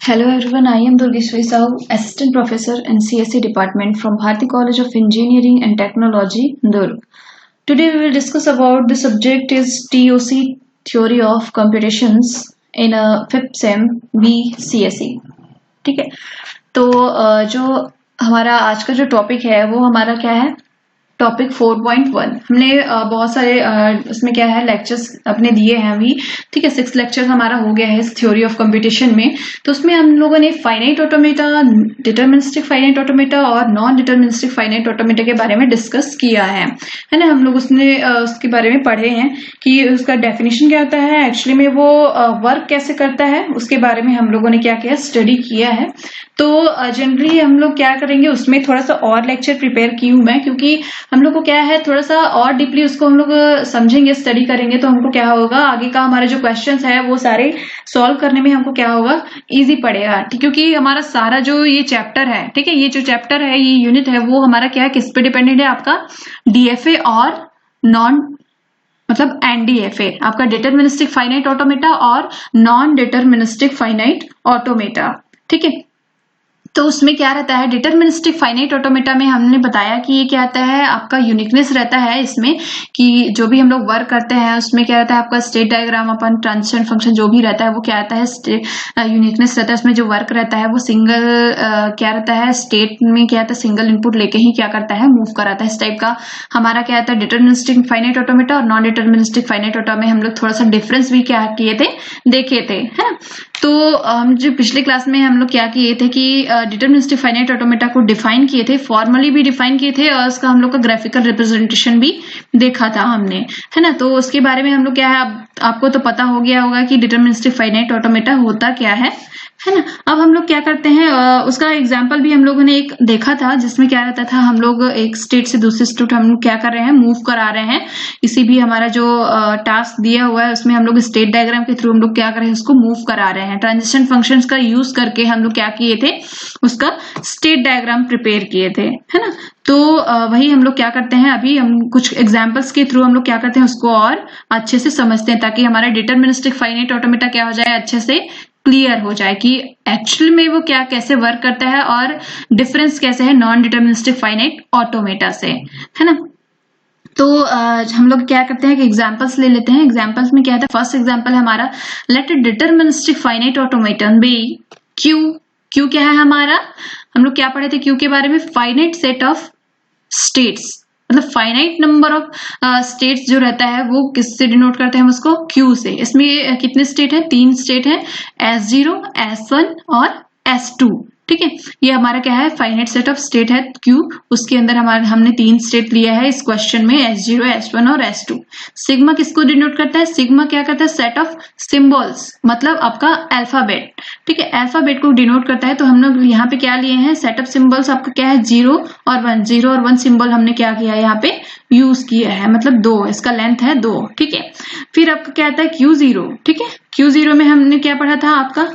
Hello everyone, I am Durgeshwari Sahu, Assistant Professor in CSE Department from Bharati College of Engineering and Technology, Durg. Today we will discuss about the subject is TOC, Theory of Computations in a 5th Sem B CSE. ठीक है, तो जो हमारा आज का जो topic है वो हमारा क्या है, टॉपिक 4.1। हमने बहुत सारे उसमें क्या है लेक्चर्स अपने दिए हैं अभी, ठीक है। 6 लेक्चर हमारा हो गया है इस थ्योरी ऑफ कंप्यूटेशन में। तो उसमें हम लोगों ने finite automata, deterministic finite automata और नॉन डिटरमिनिस्टिक फाइनाइट ऑटोमेटा के बारे में डिस्कस किया है ना। हम लोग उसके बारे में पढ़े हैं कि उसका डेफिनेशन क्या होता है, एक्चुअली में वो वर्क कैसे करता है, उसके बारे में हम लोगों ने क्या किया, स्टडी किया है। तो जनरली हम लोग क्या करेंगे, उसमें थोड़ा सा और लेक्चर प्रिपेयर की हूं मैं, क्योंकि हम लोग को क्या है थोड़ा सा और डीपली उसको हम लोग समझेंगे, स्टडी करेंगे, तो हमको क्या होगा, आगे का हमारे जो क्वेश्चंस है वो सारे सॉल्व करने में हमको क्या होगा, इजी पड़ेगा, ठीक। क्योंकि हमारा सारा जो ये चैप्टर है, ठीक है, ये जो चैप्टर है, ये यूनिट है, वो हमारा क्या है, किस पे डिपेंडेंट है, आपका डीएफए और नॉन मतलब एनडीएफए, आपका डिटरमिनिस्टिक फाइनाइट ऑटोमेटा और नॉन डिटरमिनिस्टिक फाइनाइट ऑटोमेटा, ठीक है। तो उसमें क्या रहता है, डिटरमिनिस्टिक फाइनाइट ऑटोमेटा में हमने बताया कि ये क्या आता है, आपका यूनिकनेस रहता है इसमें कि जो भी हम लोग वर्क करते हैं उसमें क्या रहता है, आपका स्टेट डायग्राम अपन ट्रांजिशन फंक्शन जो भी रहता है वो क्या आता है, यूनिकनेस रहता है। उसमें जो वर्क रहता है वो सिंगल क्या रहता है, स्टेट में क्या आता है, सिंगल इनपुट लेके ही क्या करता है, मूव कराता है। इस टाइप का हमारा क्या आता है डिटरमिनिस्टिक फाइनाइट ऑटोमेटा और नॉन डिटरमिनिस्टिक फाइनाइट ऑटोमेटा में हम लोग थोड़ा सा डिफरेंस भी क्या किए थे, देखे थे, है ना। तो हम जो पिछले क्लास में हम लोग क्या किए थे कि डिटरमिनिस्टिक फाइनाइट ऑटोमेटा को डिफाइन किए थे, फॉर्मली भी डिफाइन किए थे, और उसका हम लोग का ग्राफिकल रिप्रेजेंटेशन भी देखा था हमने, है ना। तो उसके बारे में हम लोग क्या है, आपको तो पता हो गया होगा कि डिटरमिनिस्टिक फाइनाइट ऑटोमेटा होता क्या है ना। अब हम लोग क्या करते हैं, उसका एग्जाम्पल भी हम लोगों ने एक देखा था, जिसमें क्या रहता था, हम लोग एक स्टेट से दूसरे स्टेट हम लोग क्या कर रहे हैं, मूव करा रहे हैं। किसी भी हमारा जो टास्क दिया हुआ है उसमें हम लोग स्टेट डायग्राम के थ्रू हम लोग क्या कर रहे हैं, उसको मूव करा रहे हैं। ट्रांजिशन फंक्शंस का यूज करके हम लोग क्या किए थे, उसका स्टेट डायग्राम प्रिपेयर किए थे, है ना। तो वही हम लोग क्या करते हैं, अभी हम कुछ एग्जाम्पल्स के थ्रू हम लोग क्या करते हैं, उसको और अच्छे से समझते हैं, ताकि हमारा डिटरमिनिस्टिक फाइनाइट ऑटोमेटा क्या हो जाए, अच्छे से क्लियर हो जाए कि एक्चुअल में वो क्या कैसे वर्क करता है और डिफरेंस कैसे है नॉन डिटरमिनिस्टिक फाइनाइट ऑटोमेटा से, है ना। तो हम लोग क्या करते हैं कि एग्जांपल्स ले लेते हैं। एग्जांपल्स में क्या है, फर्स्ट एग्जांपल है हमारा, let deterministic finite automaton be Q. Q क्या है हमारा, हम लोग क्या पढ़े थे क्यू के बारे में, फाइनाइट सेट ऑफ स्टेट्स, मतलब फाइनाइट नंबर ऑफ स्टेट्स जो रहता है वो किससे डिनोट करते हैं हम उसको, क्यू से। इसमें कितने स्टेट है, 3 स्टेट है, S0, S1 और S2, ठीक है। ये हमारा क्या है, फाइनाइट सेट ऑफ स्टेट है क्यू, उसके अंदर हमने 3 स्टेट लिया है इस क्वेश्चन में, S0, S1 और S2। सिग्मा किसको डिनोट करता है, सिग्मा क्या करता है, सेट ऑफ सिंबल्स, मतलब आपका अल्फाबेट, ठीक है, अल्फाबेट को डिनोट करता है। तो हम लोग यहाँ पे क्या लिए हैं, सेट ऑफ सिंबल्स आपका क्या है, 0 और 1, 0 और 1 सिंबल हमने क्या किया है यहाँ पे यूज किया है, मतलब 2, इसका लेंथ है 2, ठीक है। फिर आपका क्या आता है Q0, ठीक है। Q0 में हमने क्या पढ़ा था, आपका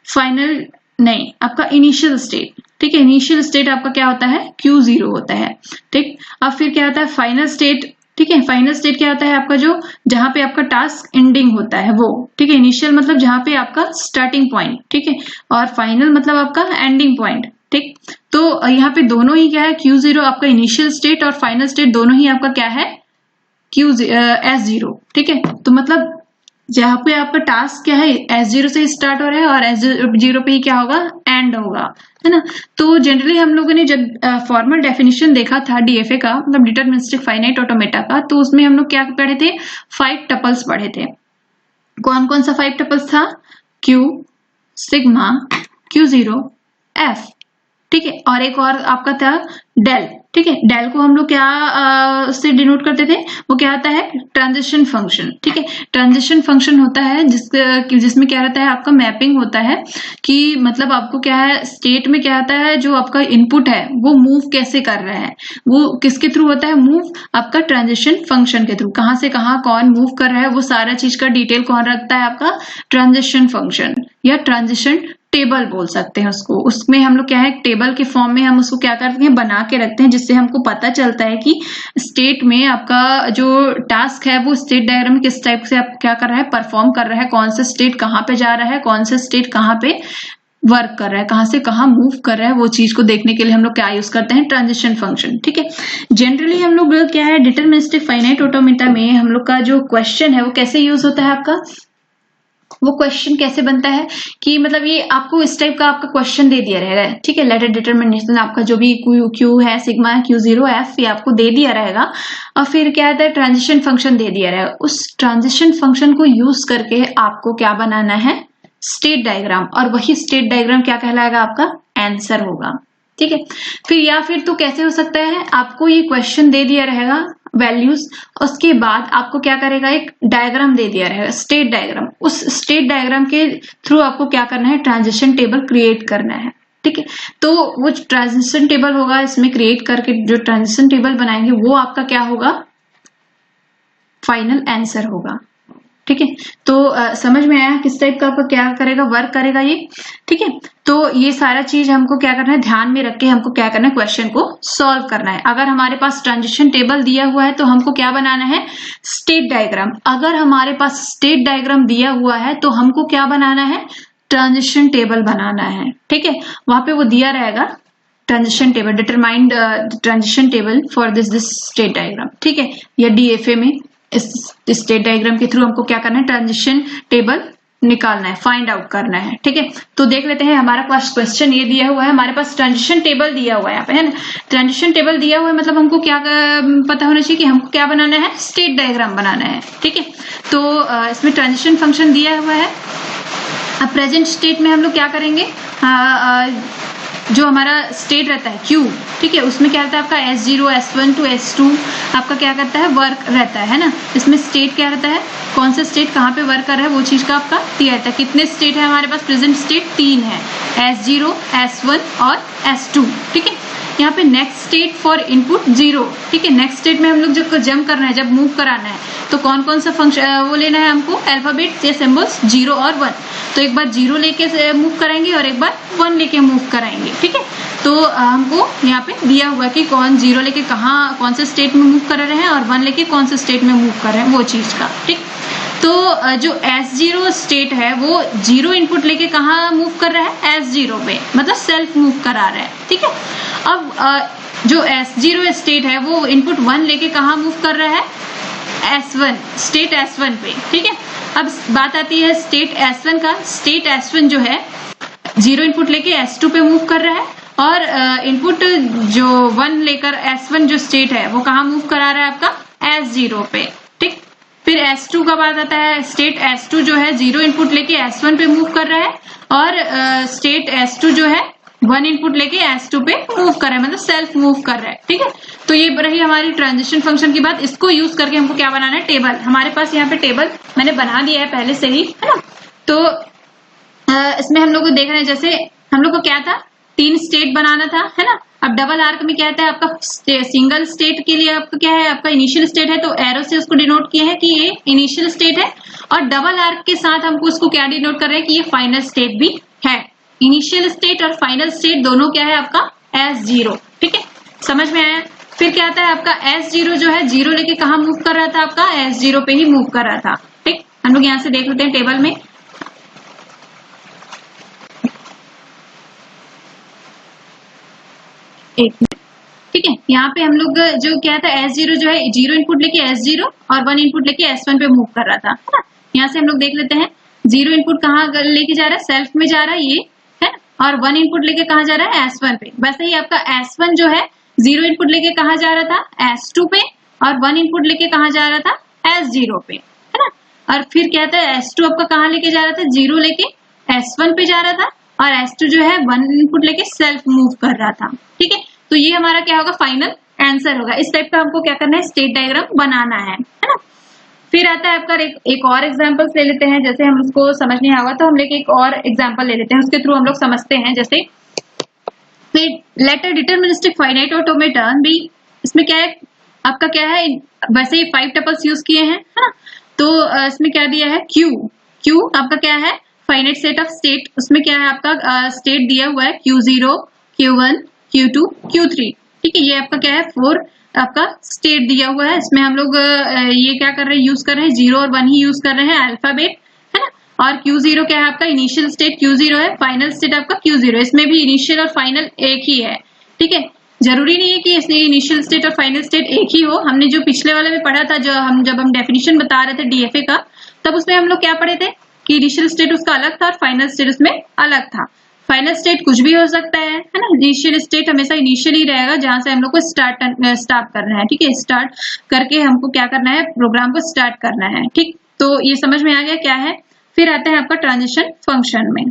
फाइनल नहीं, आपका इनिशियल स्टेट, ठीक है। इनिशियल स्टेट आपका क्या होता है, Q0 होता है, ठीक। अब फिर क्या होता है फाइनल स्टेट, ठीक है। फाइनल स्टेट क्या होता है आपका, जो जहां पे आपका टास्क एंडिंग होता है वो, ठीक है। इनिशियल मतलब जहां पे आपका स्टार्टिंग पॉइंट, ठीक है, और फाइनल मतलब आपका एंडिंग पॉइंट, ठीक। तो यहाँ पे दोनों ही क्या है, Q0 आपका इनिशियल स्टेट और फाइनल स्टेट दोनों ही आपका क्या है, S0, ठीक है। तो मतलब जहां पे आपका टास्क क्या है, S0 से स्टार्ट हो रहा है और S0 पे ही क्या होगा, एंड होगा, है ना। तो जनरली हम लोगों ने जब फॉर्मल डेफिनेशन देखा था डीएफए का, मतलब डिटरमिनिस्टिक फाइनाइट ऑटोमेटा का, तो उसमें हम लोग क्या पढ़े थे, 5 टपल्स पढ़े थे। कौन कौन सा 5 टपल्स था, Q, सिग्मा, Q0, F, ठीक है, और एक और आपका था डेल, ठीक है। डेल को हम लोग क्या से डिनोट करते थे, वो क्या आता है, ट्रांजिशन फंक्शन, ठीक है। ट्रांजिशन फंक्शन होता है जिसमें क्या रहता है, आपका मैपिंग होता है कि मतलब आपको क्या है, स्टेट में क्या आता है, जो आपका इनपुट है वो मूव कैसे कर रहा है, वो किसके थ्रू होता है, मूव आपका ट्रांजिशन फंक्शन के थ्रू, कहां से कहां कौन मूव कर रहा है वो सारा चीज का डिटेल कौन रखता है, आपका ट्रांजिशन फंक्शन या ट्रांजिशन टेबल बोल सकते हैं उसको। उसमें हम लोग क्या है, टेबल के फॉर्म में हम उसको क्या करते हैं, बना के रखते हैं, जिससे हमको पता चलता है कि स्टेट में आपका जो टास्क है वो स्टेट डायग्राम में किस टाइप से आप क्या कर रहा है, परफॉर्म कर रहा है, कौन सा स्टेट कहाँ पे जा रहा है, कौन सा स्टेट कहाँ पे वर्क कर रहा है, कहां से कहां मूव कर रहा है, वो चीज को देखने के लिए हम लोग क्या यूज करते हैं, ट्रांजिशन फंक्शन। ठीक है, जनरली हम लोग क्या है, डिटरमिनिस्टिक फाइनाइट ऑटोमेटा में हम लोग का जो क्वेश्चन है वो कैसे यूज होता है आपका, वो क्वेश्चन कैसे बनता है कि मतलब ये आपको इस टाइप का आपका क्वेश्चन दे दिया रहेगा। ठीक है, लेटर डिटरमिनेशन आपका जो भी क्यू है, सिग्मा Q0 F, ये आपको दे दिया रहेगा, और फिर क्या आता है, ट्रांजिशन फंक्शन दे दिया रहेगा। उस ट्रांजिशन फंक्शन को यूज करके आपको क्या बनाना है, स्टेट डायग्राम, और वही स्टेट डायग्राम क्या कहलाएगा, आपका आंसर होगा। ठीक है, फिर या फिर तो कैसे हो सकता है, आपको ये क्वेश्चन दे दिया रहेगा वैल्यूज, उसके बाद आपको क्या करेगा, एक डायग्राम दे दिया रहेगा, स्टेट डायग्राम। उस स्टेट डायग्राम के थ्रू आपको क्या करना है, ट्रांजिशन टेबल क्रिएट करना है। ठीक है, तो वो ट्रांजिशन टेबल होगा, इसमें क्रिएट करके जो ट्रांजिशन टेबल बनाएंगे वो आपका क्या होगा, फाइनल आंसर होगा। ठीक है, तो समझ में आया किस टाइप का आपका क्या करेगा, वर्क करेगा ये। ठीक है, तो ये सारा चीज हमको क्या करना है, ध्यान में रख के हमको क्या करना है, क्वेश्चन को सॉल्व करना है। अगर हमारे पास ट्रांजिशन टेबल दिया हुआ है तो हमको क्या बनाना है, स्टेट डायग्राम। अगर हमारे पास स्टेट डायग्राम दिया हुआ है तो हमको क्या बनाना है, ट्रांजिशन टेबल बनाना है। ठीक है, वहां पे वो दिया रहेगा transition table, determined transition table for this state diagram. ठीक है, या DFA में इस स्टेट डायग्राम के थ्रू हमको क्या करना है, ट्रांजिशन टेबल निकालना है, फाइंड आउट करना है। ठीक है, तो देख लेते हैं, हमारा क्वेश्चन ये दिया हुआ है, हमारे पास ट्रांजिशन टेबल दिया हुआ है यहाँ पे, है ना। ट्रांजिशन टेबल दिया हुआ है मतलब हमको क्या पता होना चाहिए कि हमको क्या बनाना है, स्टेट डायग्राम बनाना है। ठीक है, तो इसमें ट्रांजिशन फंक्शन दिया हुआ है। अब प्रेजेंट स्टेट में हम लोग क्या करेंगे, जो हमारा स्टेट रहता है Q, ठीक है, उसमें क्या रहता है आपका S0 S1 to S2 आपका क्या करता है, वर्क रहता है ना। इसमें स्टेट क्या रहता है, कौन सा स्टेट कहाँ पे वर्क कर रहा है, वो चीज का आपका दिया रहता है। कितने स्टेट है हमारे पास, प्रेजेंट स्टेट 3 है, S0 S1 और S2। ठीक है, यहाँ पे नेक्स्ट स्टेट फॉर इनपुट 0। ठीक है, नेक्स्ट स्टेट में हम लोग जब जंप करना है, जब मूव कराना है, तो कौन कौन सा फंक्शन वो लेना है हमको, अल्फाबेट्स या सिंबल्स 0 और 1। तो एक बार 0 लेके मूव कराएंगे और एक बार 1 लेके मूव कराएंगे। ठीक है, तो हमको यहाँ पे दिया हुआ है कि कौन 0 लेके कहाँ कौन से स्टेट में मूव कर रहे हैं और 1 लेके कौन से स्टेट में मूव कर रहे हैं, वो चीज का। ठीक, तो जो S0 स्टेट है वो 0 इनपुट लेके कहाँ मूव कर रहा है, S0 पे, मतलब सेल्फ मूव करा रहा है। ठीक है, अब जो S0 स्टेट है वो इनपुट 1 लेके कहाँ मूव कर रहा है, S1 स्टेट S1 पे। ठीक है, अब बात आती है स्टेट S1 का। स्टेट S1 जो है 0 इनपुट लेके S2 पे मूव कर रहा है, और इनपुट जो 1 लेकर S1 जो स्टेट है वो कहाँ मूव करा रहा है, आपका S0 पे। ठीक, फिर S2 का बात आता है, स्टेट S2 जो है 0 इनपुट लेके S1 पे मूव कर रहा है, और स्टेट S2 जो है 1 इनपुट लेके S2 पे मूव कर रहा है, मतलब सेल्फ मूव कर रहा है। ठीक है, तो ये रही हमारी ट्रांजिशन फंक्शन की बात। इसको यूज करके हमको क्या बनाना है, टेबल। हमारे पास यहाँ पे टेबल मैंने बना दिया है पहले से ही, है ना। तो इसमें हम लोग को देख रहे हैं, जैसे हम लोग को क्या था, 3 स्टेट बनाना था, है ना। अब डबल आर्क में क्या है, आपका सिंगल स्टेट के लिए आपका क्या है, आपका इनिशियल स्टेट है, तो एरो से उसको डिनोट किया है कि ये इनिशियल स्टेट है, और डबल आर्क के साथ हमको उसको क्या डिनोट कर रहे हैं कि ये फाइनल स्टेट भी है। इनिशियल स्टेट और फाइनल स्टेट दोनों क्या है आपका, S0। ठीक है, समझ में आया। फिर क्या आता है आपका S0 जो है 0 लेके कहाँ मूव कर रहा था, आपका S0 पे ही मूव कर रहा था। ठीक, हम लोग यहाँ से देख लेते हैं टेबल में। एक मिनट, ठीक है, यहाँ पे हम लोग जो क्या था, S0 जो है 0 इनपुट लेके S0 और 1 इनपुट लेके S1 पे मूव कर रहा था, है ना। यहाँ से हम लोग देख लेते हैं 0 इनपुट कहाँ लेके जा रहा है, सेल्फ में जा रहा है ये, है, और 1 इनपुट लेके कहाँ जा रहा है, S1 पे। वैसे ही आपका S1 जो है 0 इनपुट लेके कहाँ जा रहा था, S2 पे, और 1 इनपुट लेके कहाँ जा रहा था, S0 पे, है ना। और फिर क्या था, S2 आपका कहाँ लेके जा रहा था, 0 लेके S1 पे जा रहा था, और S2 जो है 1 इनपुट लेके सेल्फ मूव कर रहा था। ठीक है, तो ये हमारा क्या होगा, फाइनल आंसर होगा। इस टाइप का हमको क्या करना है, स्टेट डायग्राम बनाना है ना। फिर आता है आपका एक और एग्जांपल्स ले लेते हैं। जैसे हम उसको समझ नहीं आवा तो हम लेके एक और एग्जांपल ले लेते हैं, उसके थ्रू हम लोग समझते हैं। जैसे लेटर डिटरमिनिस्टिक फाइनाइट ऑटोमेटन भी, इसमें क्या है आपका, क्या है, वैसे ही 5 टपल्स यूज किए हैं, है ना। तो इसमें क्या दिया है, Q आपका क्या है, फाइनाइट सेट ऑफ स्टेट, उसमें क्या है आपका स्टेट दिया हुआ है Q0, Q1, Q2, Q3, ठीक है। ये आपका क्या है 4 आपका स्टेट दिया हुआ है। इसमें हम लोग ये क्या कर रहे हैं, यूज कर रहे हैं 0 और 1 ही यूज कर रहे हैं, अल्फाबेट, है ना। और Q0 क्या है आपका इनिशियल स्टेट Q0 है, फाइनल स्टेट आपका Q0, इसमें भी इनिशियल और फाइनल एक ही है, ठीक है। जरूरी नहीं है कि इसमें इनिशियल स्टेट और फाइनल स्टेट एक ही हो। हमने जो पिछले वाले में पढ़ा था, जब हम डेफिनेशन बता रहे थे डीएफए का, तब उसमें हम लोग क्या पढ़े थे कि इनिशियल स्टेट उसका अलग था और फाइनल स्टेट उसमें अलग था। फाइनल स्टेट कुछ भी हो सकता है ना। इनिशियल स्टेट हमेशा इनिशियल ही रहेगा, जहां से हम लोग को स्टार्ट करना है, ठीक है। स्टार्ट करके हमको क्या करना है, प्रोग्राम को स्टार्ट करना है, ठीक। तो ये समझ में आ गया क्या है। फिर आता है आपका ट्रांजिशन फंक्शन में।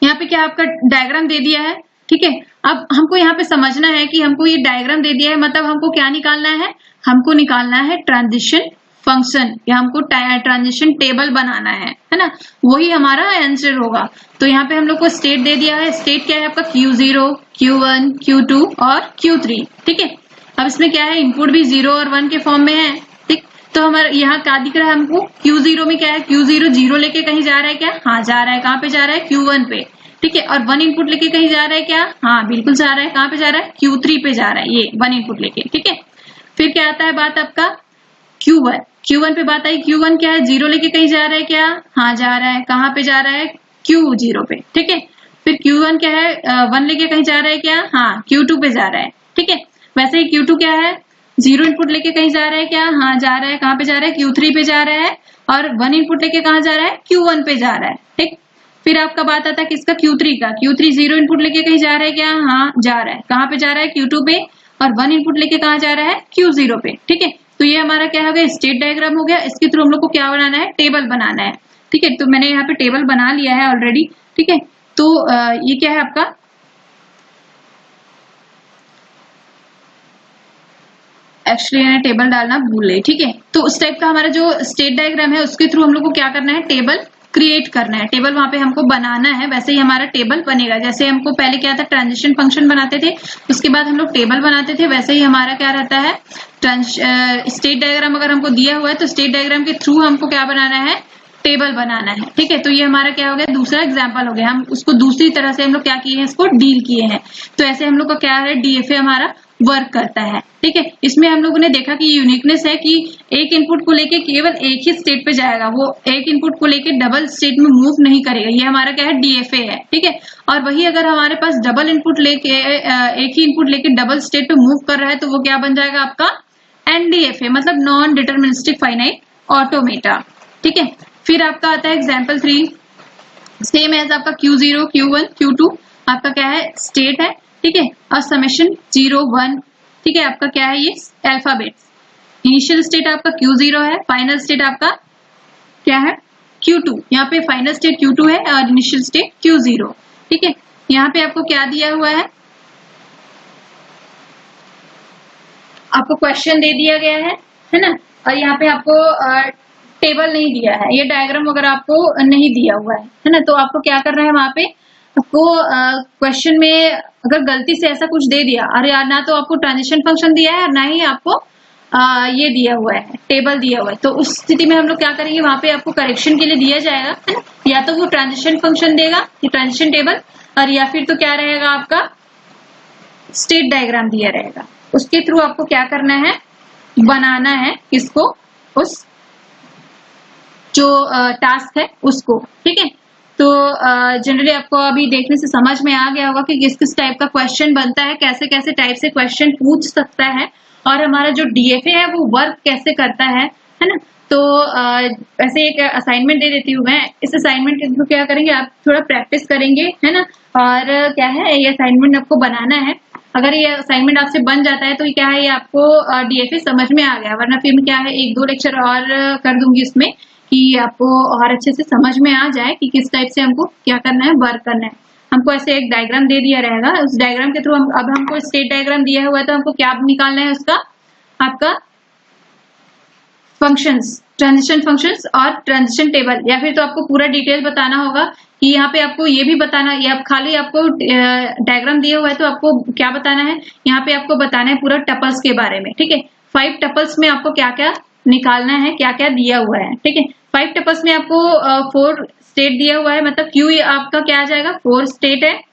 यहाँ पे क्या आपका डायग्राम दे दिया है, ठीक है। अब हमको यहाँ पे समझना है कि हमको ये डायग्राम दे दिया है, मतलब हमको क्या निकालना है, हमको निकालना है ट्रांजिशन फंक्शन, या हमको ट्रांजिशन टेबल बनाना है ना। वही हमारा आंसर होगा। तो यहाँ पे हम लोग को स्टेट दे दिया है। स्टेट क्या है आपका Q0, Q1, Q2 और Q3, ठीक है। अब इसमें क्या है, इनपुट भी 0 और 1 के फॉर्म में है, ठीक। तो हमारा यहाँ क्या दिख रहा है हमको, Q0 में क्या है, Q0 0 लेके कहीं जा रहा है क्या, हाँ जा रहा है। कहाँ पे जा रहा है, Q1 पे, ठीक है। और 1 इनपुट लेके कहीं जा रहा है क्या, हाँ बिल्कुल जा रहा है। कहाँ पे जा रहा है, Q3 पे जा रहा है, ये 1 इनपुट लेके, ठीक है। फिर क्या आता है बात आपका Q1 पे बात आई। Q1 क्या है, 0 लेके कहीं जा रहा है क्या, हाँ जा रहा है। कहाँ पे जा रहा है, Q0 पे, ठीक है। फिर Q1 क्या है, 1 लेके कहीं जा रहा है क्या, हाँ Q2 पे जा रहा है, ठीक है। वैसे ही Q2 क्या है, 0 इनपुट लेके कहीं जा रहा है क्या, हाँ जा रहा है। कहाँ पे जा रहा है, Q3 पे जा रहा है। और 1 इनपुट लेके कहाँ जा रहा है, Q1 पे जा रहा है, ठीक। फिर आपका बात आता है किसका, Q3 का। Q3 0 इनपुट लेके कहीं जा रहा है क्या, हाँ जा रहा है। कहाँ पे जा रहा है, Q2 पे। और 1 इनपुट लेके कहाँ जा रहा है, Q0 पे, ठीक है। तो ये हमारा क्या हो गया, स्टेट डायग्राम हो गया। इसके थ्रू हम लोग को क्या बनाना है, टेबल बनाना है, ठीक है। तो मैंने यहाँ पे टेबल बना लिया है ऑलरेडी, ठीक है। तो ये क्या है आपका, एक्चुअली मैंने टेबल डालना भूल गई, ठीक है। तो उस टाइप का हमारा जो स्टेट डायग्राम है, उसके थ्रू हम लोग को क्या करना है, टेबल क्रिएट करना है, टेबल वहां पे हमको बनाना है। वैसे ही हमारा टेबल बनेगा। जैसे हमको पहले क्या था, ट्रांजिशन फंक्शन बनाते थे, उसके बाद हम लोग टेबल बनाते थे, वैसे ही हमारा क्या रहता है, स्टेट डायग्राम अगर हमको दिया हुआ है तो स्टेट डायग्राम के थ्रू हमको क्या बनाना है, टेबल बनाना है, ठीक है। तो ये हमारा क्या हो गया, दूसरा एग्जाम्पल हो गया। हम उसको दूसरी तरह से हम लोग क्या किए हैं, इसको डील किए हैं। तो ऐसे हम लोग का क्या है, डीएफए हमारा वर्क करता है, ठीक है। इसमें हम लोगों ने देखा कि यूनिकनेस है कि एक इनपुट को लेके केवल एक ही स्टेट पे जाएगा, वो एक इनपुट को लेके डबल स्टेट में मूव नहीं करेगा। ये हमारा क्या है, डीएफए है, ठीक है। और वही अगर हमारे पास डबल इनपुट लेके एक ही इनपुट लेके डबल स्टेट पे मूव कर रहा है, तो वो क्या बन जाएगा आपका, एनडीएफए, मतलब नॉन डिटरमिनिस्टिक फाइनाइट ऑटोमेटा, ठीक है। फिर आपका आता है एग्जाम्पल 3, सेम एज आपका Q0, Q1, Q2 आपका क्या है, स्टेट है, ठीक है। और समेशन 0, 1, ठीक है। आपका क्या है, ये अल्फाबेट। इनिशियल स्टेट आपका Q0 है, फाइनल स्टेट आपका क्या है, Q2। यहाँ पे फाइनल स्टेट Q2 है और इनिशियल स्टेट Q0, ठीक है। यहाँ पे आपको क्या दिया हुआ है, आपको क्वेश्चन दे दिया गया है ना। और यहाँ पे आपको टेबल नहीं दिया है, ये डायग्राम वगैरह आपको नहीं दिया हुआ है ना। तो आपको क्या करना है, वहां पे आपको क्वेश्चन में अगर गलती से ऐसा कुछ दे दिया, अरे यार ना तो आपको ट्रांजिशन फंक्शन दिया है और ना ही आपको ये दिया हुआ है, टेबल दिया हुआ है, तो उस स्थिति में हम लोग क्या करेंगे, वहां पे आपको करेक्शन के लिए दिया जाएगा, है ना। या तो वो ट्रांजिशन फंक्शन देगा, ये ट्रांजिशन टेबल, और या फिर तो क्या रहेगा आपका स्टेट डायग्राम दिया रहेगा। उसके थ्रू आपको क्या करना है, बनाना है किसको, उस जो टास्क है उसको, ठीक है। तो जनरली आपको अभी देखने से समझ में आ गया होगा कि किस किस टाइप का क्वेश्चन बनता है, कैसे कैसे टाइप से क्वेश्चन पूछ सकता है, और हमारा जो डीएफए है वो वर्क कैसे करता है ना। तो ऐसे एक असाइनमेंट दे देती हूँ मैं। इस असाइनमेंट के थ्रू क्या करेंगे, आप थोड़ा प्रैक्टिस करेंगे, है ना। और क्या है, ये असाइनमेंट आपको बनाना है। अगर ये असाइनमेंट आपसे बन जाता है तो क्या है, ये आपको डीएफए समझ में आ गया। वरना फिर क्या है, 1-2 लेक्चर और कर दूंगी इसमें, कि आपको और अच्छे से समझ में आ जाए कि किस टाइप से हमको क्या करना है, वर्क करना है। हमको ऐसे एक डायग्राम दे दिया रहेगा, उस डायग्राम के थ्रू अब हमको स्टेट डायग्राम दिया हुआ है, तो हमको क्या निकालना है, उसका आपका फंक्शंस, ट्रांजिशन फंक्शंस और ट्रांजिशन टेबल, या फिर तो आपको पूरा डिटेल बताना होगा कि यहाँ पे आपको ये भी बताना, या खाली आपको डायग्राम दिया हुआ है तो आपको क्या बताना है, यहाँ पे आपको बताना है पूरा टपल्स के बारे में, ठीक है। 5 टपल्स में आपको क्या क्या निकालना है, क्या क्या दिया हुआ है, ठीक है। 5 टपल्स में आपको 4 स्टेट दिया हुआ है, मतलब Q आपका क्या आ जाएगा, 4 स्टेट है